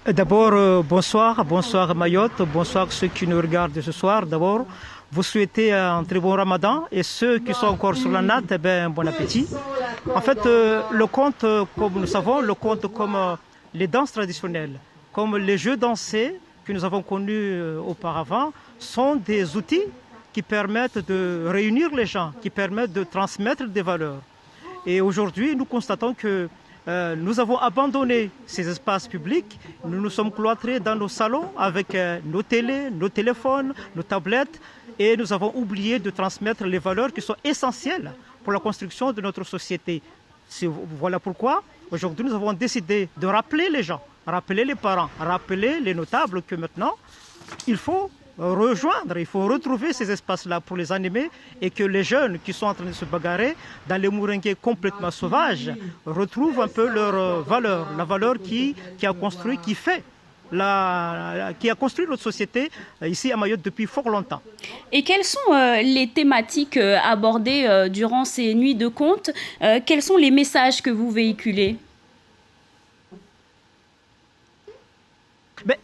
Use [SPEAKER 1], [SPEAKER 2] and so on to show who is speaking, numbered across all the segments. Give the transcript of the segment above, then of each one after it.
[SPEAKER 1] D'abord, bonsoir, bonsoir Mayotte, bonsoir ceux qui nous regardent ce soir. D'abord, vous souhaitez un très bon ramadan et ceux qui sont encore sur la natte, eh bien, bon appétit. En fait, le conte, comme nous savons, le conte comme les danses traditionnelles, comme les jeux dansés que nous avons connus auparavant, sont des outils qui permettent de réunir les gens, qui permettent de transmettre des valeurs. Et aujourd'hui, nous constatons que nous avons abandonné ces espaces publics, nous nous sommes cloîtrés dans nos salons avec nos télés, nos téléphones, nos tablettes et nous avons oublié de transmettre les valeurs qui sont essentielles pour la construction de notre société. Voilà pourquoi aujourd'hui nous avons décidé de rappeler les gens, rappeler les parents, rappeler les notables que maintenant il faut rejoindre, il faut retrouver ces espaces-là pour les animer et que les jeunes qui sont en train de se bagarrer dans les mouringués complètement sauvages retrouvent un peu leur valeur, la valeur qui a construit, qui a construit notre société ici à Mayotte depuis fort longtemps.
[SPEAKER 2] Et quelles sont les thématiques abordées durant ces nuits de contes? Quels sont les messages que vous véhiculez?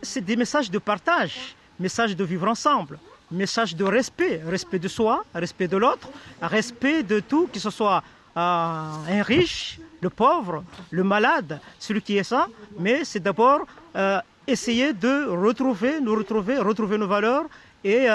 [SPEAKER 1] C'est des messages de partage, message de vivre ensemble, message de respect, respect de soi, respect de l'autre, respect de tout, que ce soit un riche, le pauvre, le malade, celui qui est sain, mais c'est d'abord essayer de retrouver nos valeurs et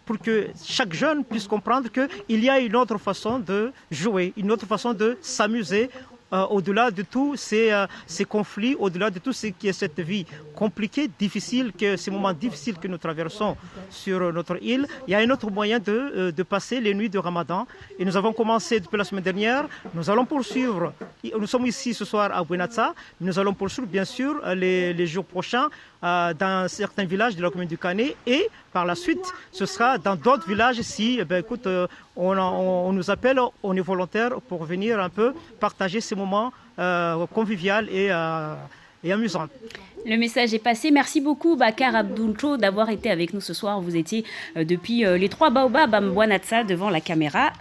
[SPEAKER 1] pour que chaque jeune puisse comprendre qu'il y a une autre façon de jouer, une autre façon de s'amuser. Au-delà de tous ces conflits, au-delà de tout ce qui est cette vie compliquée, difficile, ces moments difficiles que nous traversons sur notre île, il y a un autre moyen de passer les nuits de Ramadan. Et nous avons commencé depuis la semaine dernière, nous allons poursuivre, nous sommes ici ce soir à Bouenatsa, nous allons poursuivre bien sûr les jours prochains dans certains villages de la commune du Canet et par la suite, ce sera dans d'autres villages si, écoute, on nous appelle, on est volontaire pour venir un peu partager ces moments conviviaux et amusants.
[SPEAKER 2] Le message est passé. Merci beaucoup, Bakar Abdouncho, d'avoir été avec nous ce soir. Vous étiez depuis les 3 Baobabs à Bouenatsa devant la caméra.